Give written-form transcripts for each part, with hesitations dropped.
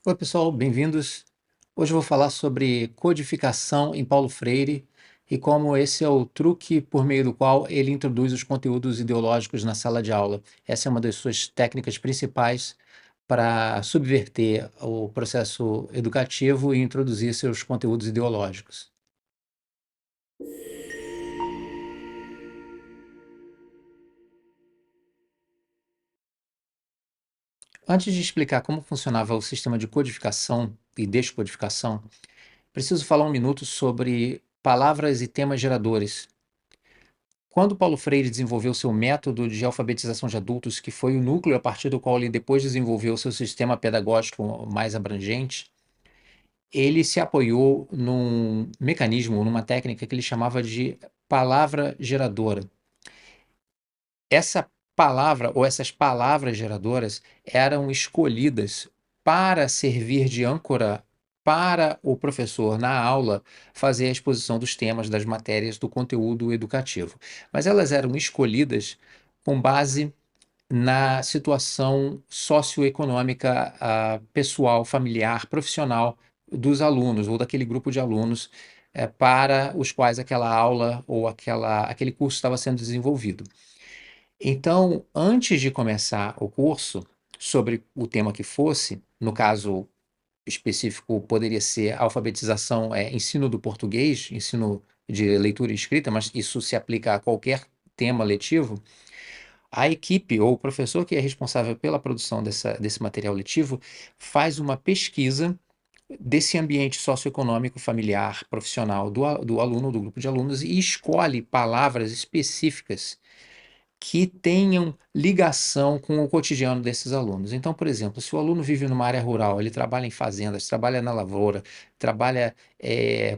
Oi, pessoal, bem-vindos. Hoje eu vou falar sobre codificação em Paulo Freire e como esse é o truque por meio do qual ele introduz os conteúdos ideológicos na sala de aula. Essa é uma das suas técnicas principais para subverter o processo educativo e introduzir seus conteúdos ideológicos. Antes de explicar como funcionava o sistema de codificação e descodificação, preciso falar um minuto sobre palavras e temas geradores. Quando Paulo Freire desenvolveu seu método de alfabetização de adultos, que foi o núcleo a partir do qual ele depois desenvolveu seu sistema pedagógico mais abrangente, ele se apoiou num mecanismo, numa técnica que ele chamava de palavra geradora. Essa palavra ou essas palavras geradoras eram escolhidas para servir de âncora para o professor na aula fazer a exposição dos temas, das matérias, do conteúdo educativo. Mas elas eram escolhidas com base na situação socioeconômica, pessoal, familiar, profissional dos alunos ou daquele grupo de alunos para os quais aquela aula ou aquele curso estava sendo desenvolvido. Então, antes de começar o curso, sobre o tema que fosse, no caso específico poderia ser alfabetização, ensino do português, ensino de leitura e escrita, mas isso se aplica a qualquer tema letivo. A equipe ou o professor que é responsável pela produção desse material letivo faz uma pesquisa desse ambiente socioeconômico, familiar, profissional do aluno, do grupo de alunos, e escolhe palavras específicas que tenham ligação com o cotidiano desses alunos. Então, por exemplo, se o aluno vive numa área rural, ele trabalha em fazendas, trabalha na lavoura, trabalha,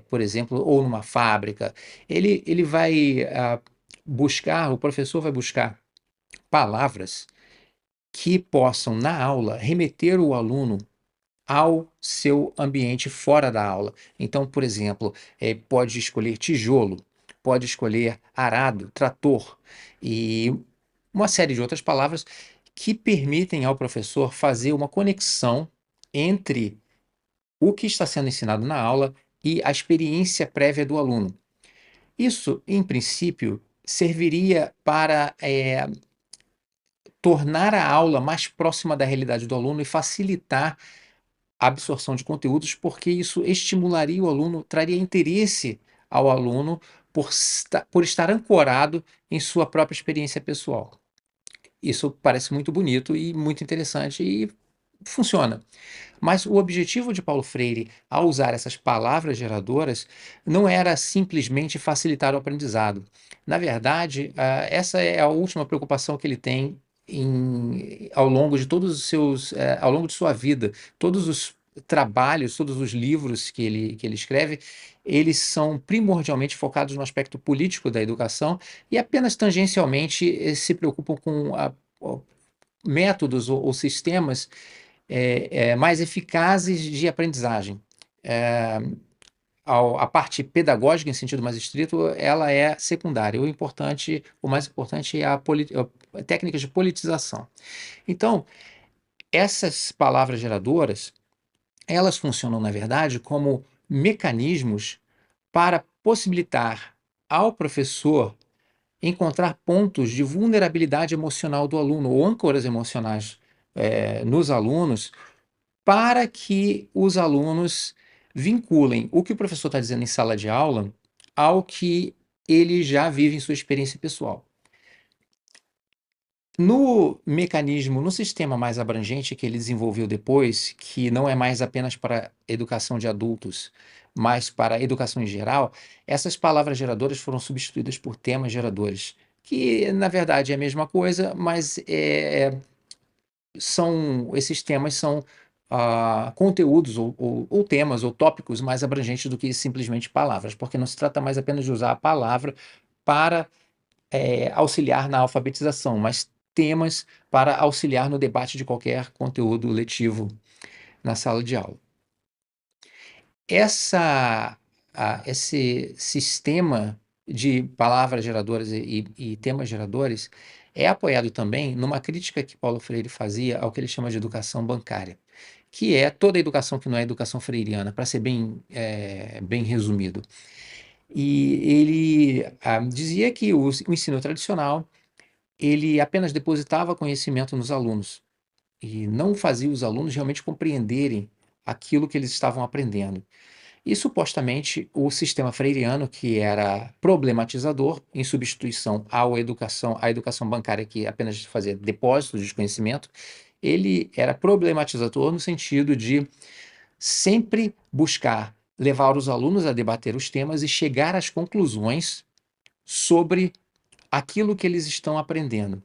por exemplo, ou numa fábrica, ele vai buscar, o professor vai buscar palavras que possam, na aula, remeter o aluno ao seu ambiente fora da aula. Então, por exemplo, pode escolher tijolo, pode escolher arado, trator e uma série de outras palavras que permitem ao professor fazer uma conexão entre o que está sendo ensinado na aula e a experiência prévia do aluno. Isso, em princípio, serviria para tornar a aula mais próxima da realidade do aluno e facilitar a absorção de conteúdos, porque isso estimularia o aluno, traria interesse ao aluno por estar ancorado em sua própria experiência pessoal. Isso parece muito bonito e muito interessante e funciona. Mas o objetivo de Paulo Freire, ao usar essas palavras geradoras, não era simplesmente facilitar o aprendizado. Na verdade, essa é a última preocupação que ele tem ao longo de todos os seus, ao longo de sua vida. Todos os trabalhos, todos os livros que ele escreve, eles são primordialmente focados no aspecto político da educação e apenas tangencialmente se preocupam com métodos ou sistemas mais eficazes de aprendizagem. É, a parte pedagógica, em sentido mais estrito, ela é secundária. O mais importante é a técnica de politização. Então, essas palavras geradoras, elas funcionam, na verdade, como mecanismos para possibilitar ao professor encontrar pontos de vulnerabilidade emocional do aluno, ou âncoras emocionais nos alunos, para que os alunos vinculem o que o professor está dizendo em sala de aula ao que ele já vive em sua experiência pessoal. No mecanismo, no sistema mais abrangente que ele desenvolveu depois, que não é mais apenas para educação de adultos, mas para educação em geral, essas palavras geradoras foram substituídas por temas geradores, que na verdade é a mesma coisa, mas esses temas são conteúdos ou temas ou tópicos mais abrangentes do que simplesmente palavras, porque não se trata mais apenas de usar a palavra para auxiliar na alfabetização, mas temas para auxiliar no debate de qualquer conteúdo letivo na sala de aula. Esse sistema de palavras geradoras e temas geradores é apoiado também numa crítica que Paulo Freire fazia ao que ele chama de educação bancária, que é toda a educação que não é educação freiriana, para ser bem resumido. E ele dizia que o ensino tradicional ele apenas depositava conhecimento nos alunos e não fazia os alunos realmente compreenderem aquilo que eles estavam aprendendo. E supostamente o sistema freiriano, que era problematizador, em substituição à educação bancária, que apenas fazia depósitos de conhecimento, ele era problematizador no sentido de sempre buscar levar os alunos a debater os temas e chegar às conclusões sobre aquilo que eles estão aprendendo.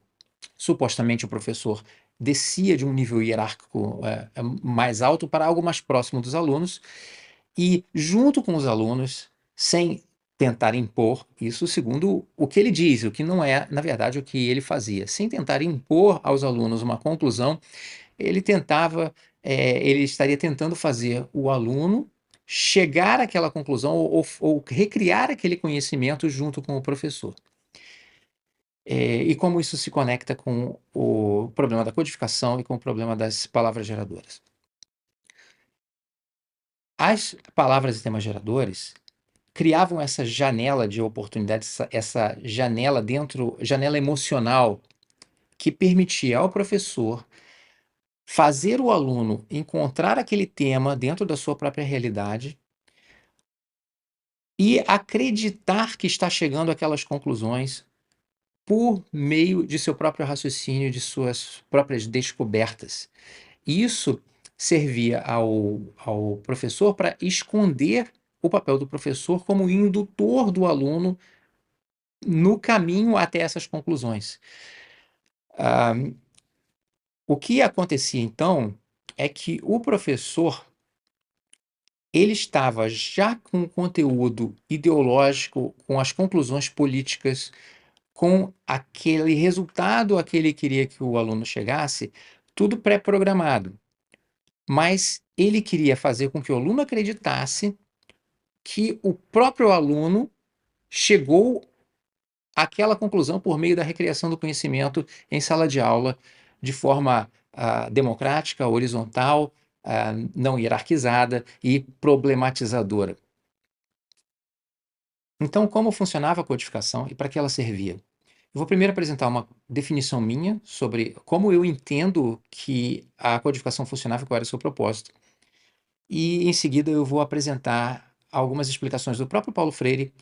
Supostamente o professor descia de um nível hierárquico mais alto para algo mais próximo dos alunos e, junto com os alunos, sem tentar impor, isso segundo o que ele diz, o que não é, na verdade, o que ele fazia. Sem tentar impor aos alunos uma conclusão, ele estaria tentando fazer o aluno chegar àquela conclusão ou recriar aquele conhecimento junto com o professor. E como isso se conecta com o problema da codificação e com o problema das palavras geradoras? As palavras e temas geradores criavam essa janela de oportunidade, essa janela emocional que permitia ao professor fazer o aluno encontrar aquele tema dentro da sua própria realidade e acreditar que está chegando àquelas conclusões por meio de seu próprio raciocínio, de suas próprias descobertas. Isso servia ao professor para esconder o papel do professor como indutor do aluno no caminho até essas conclusões. Ah, o que acontecia então é que o professor ele estava já com o conteúdo ideológico, com as conclusões políticas, com aquele resultado a que ele queria que o aluno chegasse, tudo pré-programado. Mas ele queria fazer com que o aluno acreditasse que o próprio aluno chegou àquela conclusão por meio da recriação do conhecimento em sala de aula, de forma democrática, horizontal, não hierarquizada e problematizadora. Então, como funcionava a codificação e para que ela servia? Eu vou primeiro apresentar uma definição minha sobre como eu entendo que a codificação funcionava e qual era o seu propósito. E, em seguida, eu vou apresentar algumas explicações do próprio Paulo Freire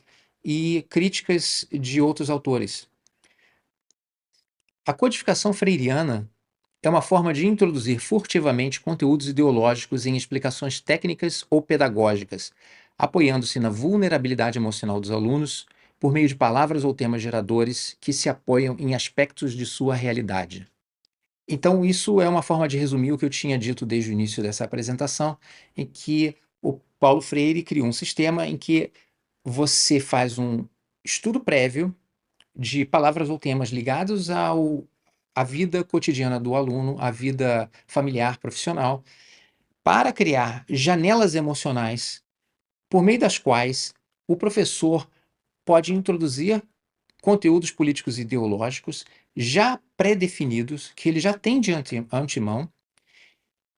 e críticas de outros autores. A codificação freiriana é uma forma de introduzir furtivamente conteúdos ideológicos em explicações técnicas ou pedagógicas, apoiando-se na vulnerabilidade emocional dos alunos por meio de palavras ou temas geradores que se apoiam em aspectos de sua realidade. Então, isso é uma forma de resumir o que eu tinha dito desde o início dessa apresentação, em que o Paulo Freire criou um sistema em que você faz um estudo prévio de palavras ou temas ligados à vida cotidiana do aluno, à vida familiar, profissional, para criar janelas emocionais por meio das quais o professor pode introduzir conteúdos políticos e ideológicos já pré-definidos, que ele já tem de antemão,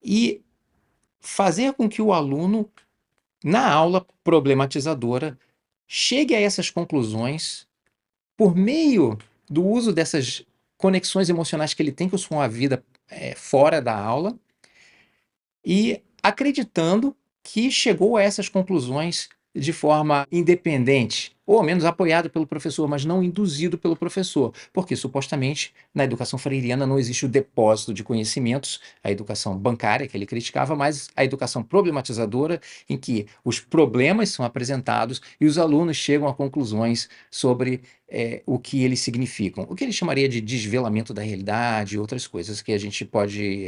e fazer com que o aluno, na aula problematizadora, chegue a essas conclusões por meio do uso dessas conexões emocionais que ele tem com a vida fora da aula e acreditando que chegou a essas conclusões de forma independente, ou ao menos apoiado pelo professor, mas não induzido pelo professor, porque supostamente na educação freiriana não existe o depósito de conhecimentos, a educação bancária que ele criticava, mas a educação problematizadora, em que os problemas são apresentados e os alunos chegam a conclusões sobre o que eles significam, o que ele chamaria de desvelamento da realidade e outras coisas que a gente pode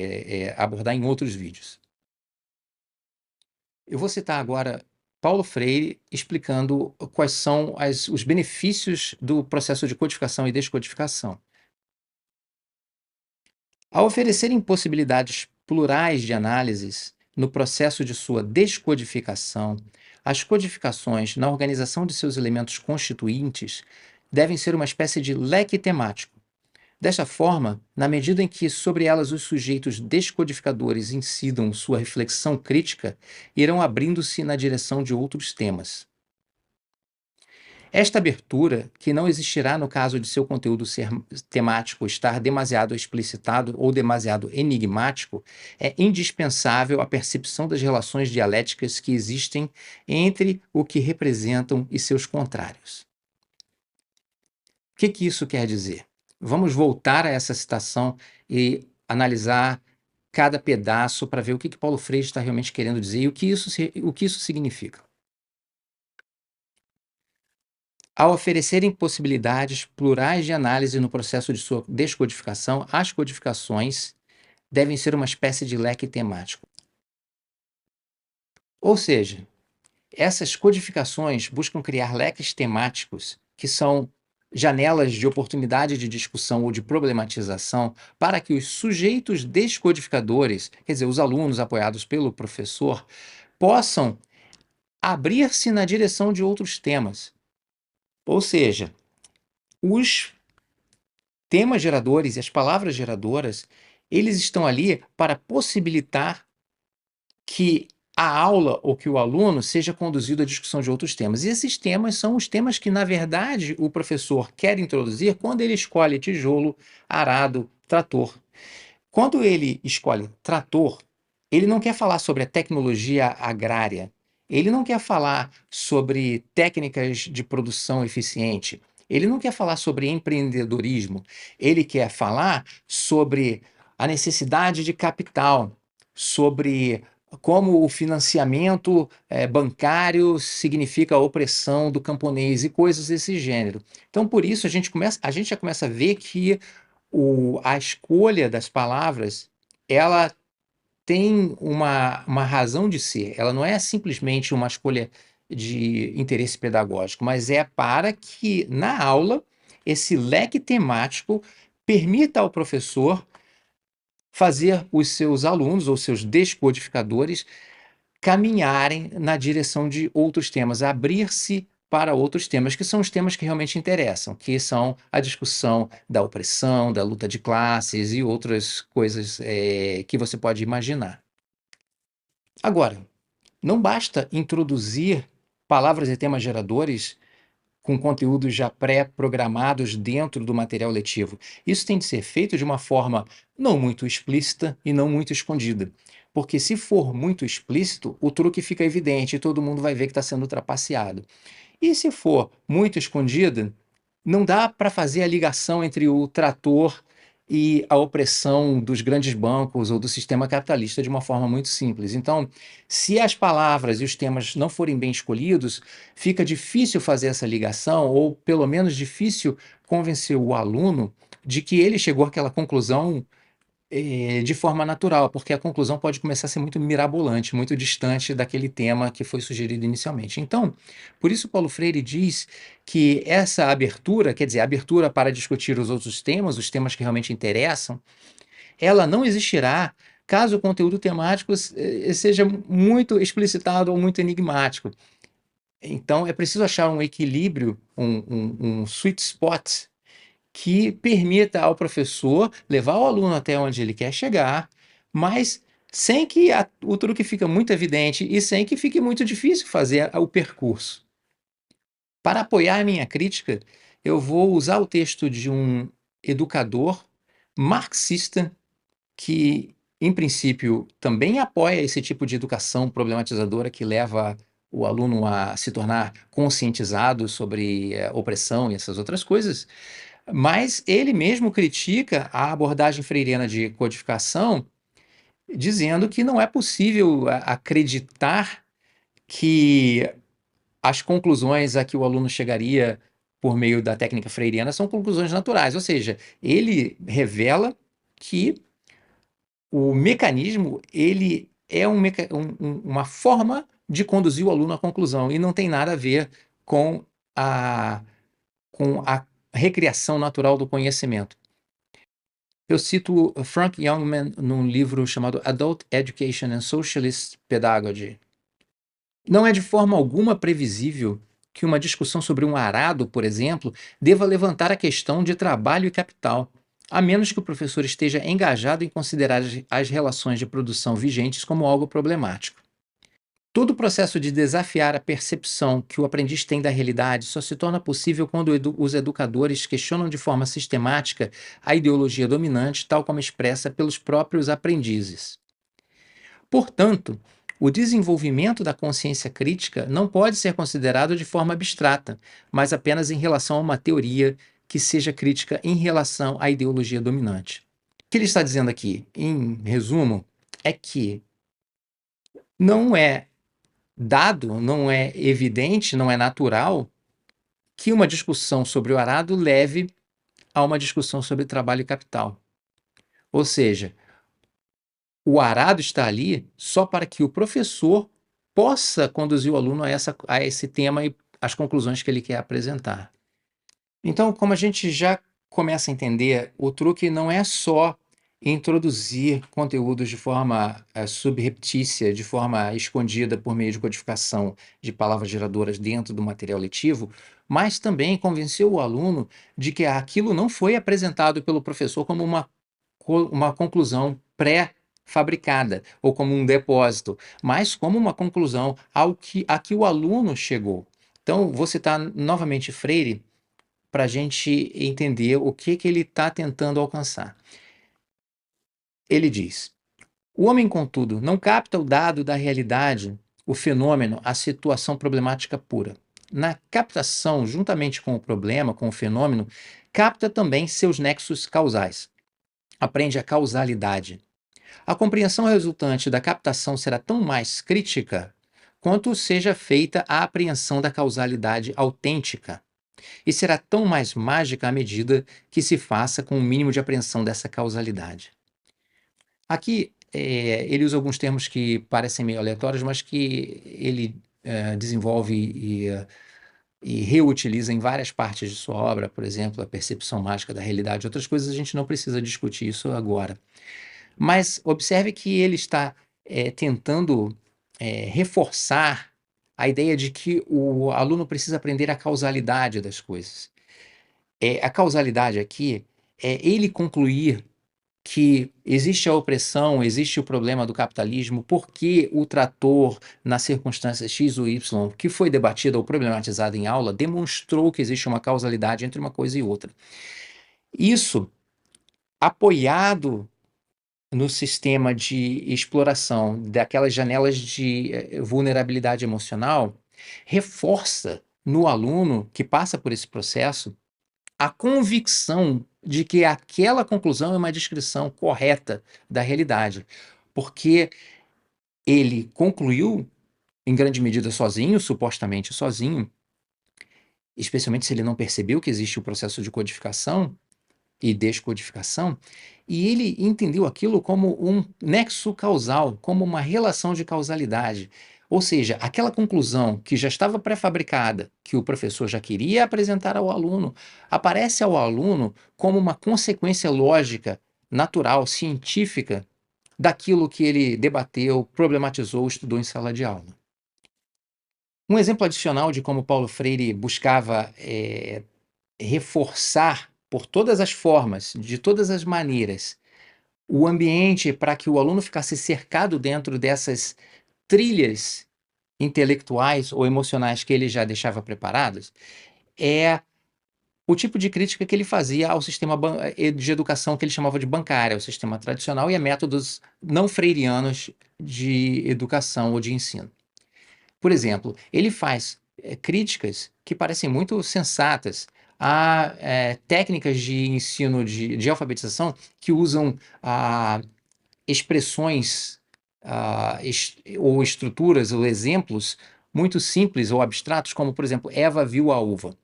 abordar em outros vídeos. Eu vou citar agora Paulo Freire explicando quais são os benefícios do processo de codificação e descodificação. Ao oferecerem possibilidades plurais de análises no processo de sua descodificação, as codificações, na organização de seus elementos constituintes, devem ser uma espécie de leque temático, Desta forma, na medida em que sobre elas os sujeitos descodificadores incidam sua reflexão crítica, irão abrindo-se na direção de outros temas. Esta abertura, que não existirá no caso de seu conteúdo ser temático estar demasiado explicitado ou demasiado enigmático, é indispensável à percepção das relações dialéticas que existem entre o que representam e seus contrários. O que isso quer dizer? Vamos voltar a essa citação e analisar cada pedaço para ver o que Paulo Freire está realmente querendo dizer e o que isso significa. Ao oferecerem possibilidades plurais de análise no processo de sua descodificação, as codificações devem ser uma espécie de leque temático. Ou seja, essas codificações buscam criar leques temáticos que são janelas de oportunidade de discussão ou de problematização para que os sujeitos descodificadores, quer dizer, os alunos apoiados pelo professor, possam abrir-se na direção de outros temas. Ou seja, os temas geradores e as palavras geradoras, eles estão ali para possibilitar que a aula ou que o aluno seja conduzido à discussão de outros temas. E esses temas são os temas que, na verdade, o professor quer introduzir quando ele escolhe tijolo, arado, trator. Quando ele escolhe trator, ele não quer falar sobre a tecnologia agrária, ele não quer falar sobre técnicas de produção eficiente, ele não quer falar sobre empreendedorismo, ele quer falar sobre a necessidade de capital, sobre como o financiamento bancário significa a opressão do camponês e coisas desse gênero. Então, por isso, a gente já começa a ver que a escolha das palavras, ela tem uma razão de ser. Ela não é simplesmente uma escolha de interesse pedagógico, mas é para que, na aula, esse leque temático permita ao professor fazer os seus alunos ou seus descodificadores caminharem na direção de outros temas, abrir-se para outros temas, que são os temas que realmente interessam, que são a discussão da opressão, da luta de classes e outras coisas que você pode imaginar. Agora, não basta introduzir palavras e temas geradores com conteúdos já pré-programados dentro do material letivo. Isso tem de ser feito de uma forma não muito explícita e não muito escondida. Porque se for muito explícito, o truque fica evidente e todo mundo vai ver que está sendo trapaceado. E se for muito escondida, não dá para fazer a ligação entre o trator e a opressão dos grandes bancos ou do sistema capitalista de uma forma muito simples. Então, se as palavras e os temas não forem bem escolhidos, fica difícil fazer essa ligação, ou pelo menos difícil convencer o aluno de que ele chegou àquela conclusão de forma natural, porque a conclusão pode começar a ser muito mirabolante, muito distante daquele tema que foi sugerido inicialmente. Então, por isso Paulo Freire diz que essa abertura, quer dizer, a abertura para discutir os outros temas, os temas que realmente interessam, ela não existirá caso o conteúdo temático seja muito explicitado ou muito enigmático. Então, é preciso achar um equilíbrio, um sweet spot que permita ao professor levar o aluno até onde ele quer chegar, mas sem que o truque fique muito evidente e sem que fique muito difícil fazer o percurso. Para apoiar a minha crítica, eu vou usar o texto de um educador marxista que, em princípio, também apoia esse tipo de educação problematizadora que leva o aluno a se tornar conscientizado sobre opressão e essas outras coisas, mas ele mesmo critica a abordagem freiriana de codificação, dizendo que não é possível acreditar que as conclusões a que o aluno chegaria por meio da técnica freiriana são conclusões naturais, ou seja, ele revela que o mecanismo ele é uma forma de conduzir o aluno à conclusão e não tem nada a ver com a recriação natural do conhecimento. Eu cito Frank Youngman num livro chamado Adult Education and Socialist Pedagogy. Não é de forma alguma previsível que uma discussão sobre um arado, por exemplo, deva levantar a questão de trabalho e capital. a menos que o professor esteja engajado em considerar as relações de produção vigentes como algo problemático. Todo o processo de desafiar a percepção que o aprendiz tem da realidade só se torna possível quando os educadores questionam de forma sistemática a ideologia dominante, tal como expressa pelos próprios aprendizes. Portanto, o desenvolvimento da consciência crítica não pode ser considerado de forma abstrata, mas apenas em relação a uma teoria que seja crítica em relação à ideologia dominante. O que ele está dizendo aqui, em resumo, é que não é dado, não é evidente, não é natural que uma discussão sobre o arado leve a uma discussão sobre trabalho e capital. Ou seja, o arado está ali só para que o professor possa conduzir o aluno a esse tema e as conclusões que ele quer apresentar. Então, como a gente já começa a entender, o truque não é só introduzir conteúdos de forma subreptícia, de forma escondida por meio de codificação de palavras geradoras dentro do material letivo, mas também convencer o aluno de que aquilo não foi apresentado pelo professor como uma conclusão pré-fabricada ou como um depósito, mas como uma conclusão a que o aluno chegou. Então, vou citar novamente Freire para a gente entender o que ele está tentando alcançar. Ele diz: o homem, contudo, não capta o dado da realidade, o fenômeno, a situação problemática pura. Na captação, juntamente com o problema, com o fenômeno, capta também seus nexos causais. Aprende a causalidade. A compreensão resultante da captação será tão mais crítica quanto seja feita a apreensão da causalidade autêntica. E será tão mais mágica à medida que se faça com o mínimo de apreensão dessa causalidade. Aqui, ele usa alguns termos que parecem meio aleatórios, mas que ele desenvolve e reutiliza em várias partes de sua obra, por exemplo, a percepção mágica da realidade. Outras coisas a gente não precisa discutir isso agora. Mas observe que ele está tentando reforçar a ideia de que o aluno precisa aprender a causalidade das coisas. A causalidade aqui é ele concluir que existe a opressão, existe o problema do capitalismo, porque o trator, na circunstância X ou Y, que foi debatido ou problematizado em aula, demonstrou que existe uma causalidade entre uma coisa e outra. Isso, apoiado no sistema de exploração daquelas janelas de vulnerabilidade emocional, reforça no aluno que passa por esse processo a convicção de que aquela conclusão é uma descrição correta da realidade, porque ele concluiu, em grande medida sozinho, supostamente sozinho, especialmente se ele não percebeu que existe o processo de codificação e descodificação, e ele entendeu aquilo como um nexo causal, como uma relação de causalidade. Ou seja, aquela conclusão que já estava pré-fabricada, que o professor já queria apresentar ao aluno, aparece ao aluno como uma consequência lógica, natural, científica daquilo que ele debateu, problematizou, estudou em sala de aula. Um exemplo adicional de como Paulo Freire buscava reforçar por todas as formas, de todas as maneiras, o ambiente para que o aluno ficasse cercado dentro dessas trilhas intelectuais ou emocionais que ele já deixava preparadas, é o tipo de crítica que ele fazia ao sistema de educação que ele chamava de bancária, o sistema tradicional e a métodos não freirianos de educação ou de ensino. Por exemplo, ele faz críticas que parecem muito sensatas a técnicas de ensino de alfabetização que usam expressões ou estruturas ou exemplos muito simples ou abstratos, como, por exemplo, Eva viu a uva.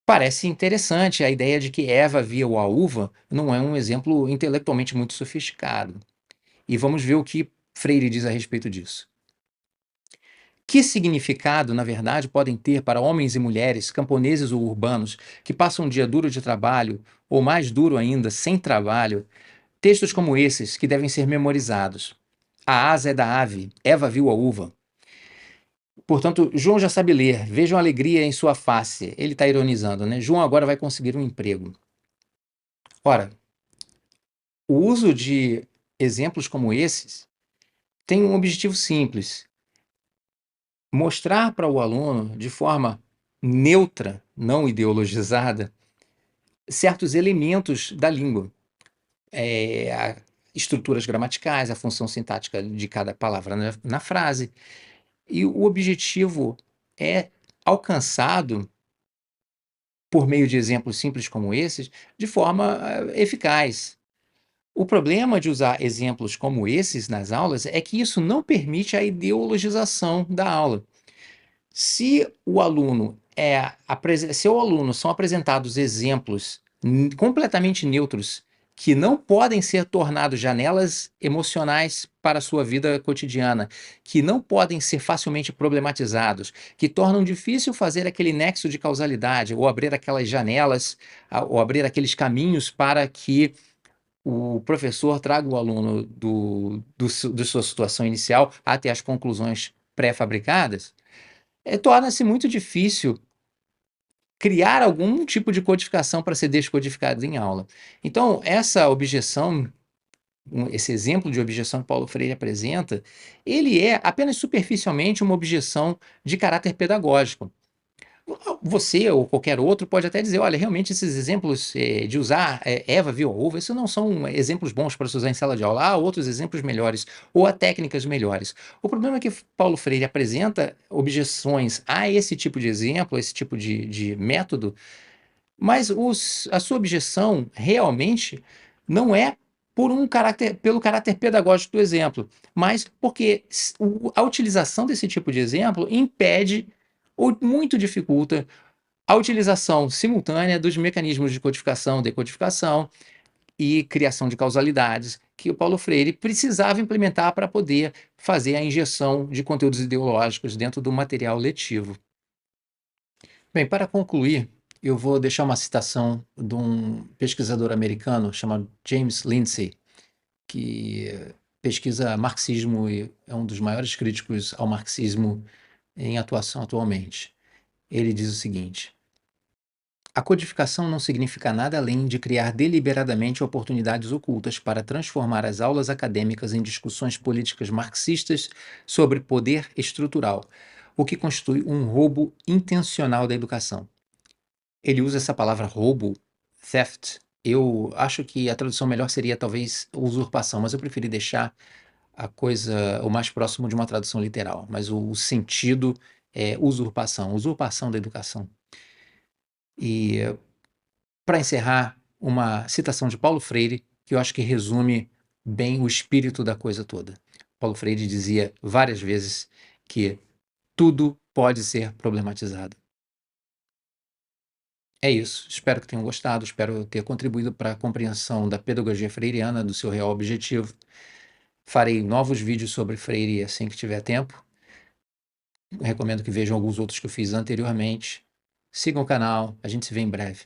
Parece interessante a ideia de que Eva viu a uva não é um exemplo intelectualmente muito sofisticado. E vamos ver o que Freire diz a respeito disso. Que significado, na verdade, podem ter para homens e mulheres, camponeses ou urbanos, que passam um dia duro de trabalho, ou mais duro ainda, sem trabalho, textos como esses que devem ser memorizados? A asa é da ave, Eva viu a uva. Portanto, João já sabe ler, vejam a alegria em sua face. Ele está ironizando, né? João agora vai conseguir um emprego. Ora, o uso de exemplos como esses tem um objetivo simples: mostrar para o aluno, de forma neutra, não ideologizada, certos elementos da língua, estruturas gramaticais, a função sintática de cada palavra na frase. E o objetivo é alcançado por meio de exemplos simples como esses, de forma eficaz. O problema de usar exemplos como esses nas aulas é que isso não permite a ideologização da aula. Se o aluno se ao aluno são apresentados exemplos completamente neutros que não podem ser tornados janelas emocionais para a sua vida cotidiana, que não podem ser facilmente problematizados, que tornam difícil fazer aquele nexo de causalidade ou abrir aquelas janelas, ou abrir aqueles caminhos para que o professor traga o aluno da sua situação inicial até as conclusões pré-fabricadas, torna-se muito difícil criar algum tipo de codificação para ser descodificado em aula. Então, essa objeção, esse exemplo de objeção que Paulo Freire apresenta, ele é apenas superficialmente uma objeção de caráter pedagógico. Você ou qualquer outro pode até dizer, olha, realmente esses exemplos de usar Eva viu a uva, isso não são exemplos bons para se usar em sala de aula. Há outros exemplos melhores, ou há técnicas melhores. O problema é que Paulo Freire apresenta objeções a esse tipo de exemplo, a esse tipo de método, mas a sua objeção realmente não é pelo caráter pedagógico do exemplo, mas porque a utilização desse tipo de exemplo impede ou muito dificulta a utilização simultânea dos mecanismos de codificação, decodificação e criação de causalidades que o Paulo Freire precisava implementar para poder fazer a injeção de conteúdos ideológicos dentro do material letivo. Bem, para concluir, eu vou deixar uma citação de um pesquisador americano chamado James Lindsay, que pesquisa marxismo e é um dos maiores críticos ao marxismo em atuação atualmente. Ele diz o seguinte: a codificação não significa nada além de criar deliberadamente oportunidades ocultas para transformar as aulas acadêmicas em discussões políticas marxistas sobre poder estrutural, o que constitui um roubo intencional da educação. Ele usa essa palavra roubo, theft. Eu acho que a tradução melhor seria talvez usurpação, mas eu preferi deixar a coisa o mais próximo de uma tradução literal. Mas o sentido é usurpação, usurpação da educação. E para encerrar, uma citação de Paulo Freire, que eu acho que resume bem o espírito da coisa toda. Paulo Freire dizia várias vezes que tudo pode ser problematizado. É isso. Espero que tenham gostado, espero ter contribuído para a compreensão da pedagogia freiriana, do seu real objetivo. Farei novos vídeos sobre Freire assim que tiver tempo. Recomendo que vejam alguns outros que eu fiz anteriormente. Sigam o canal, a gente se vê em breve.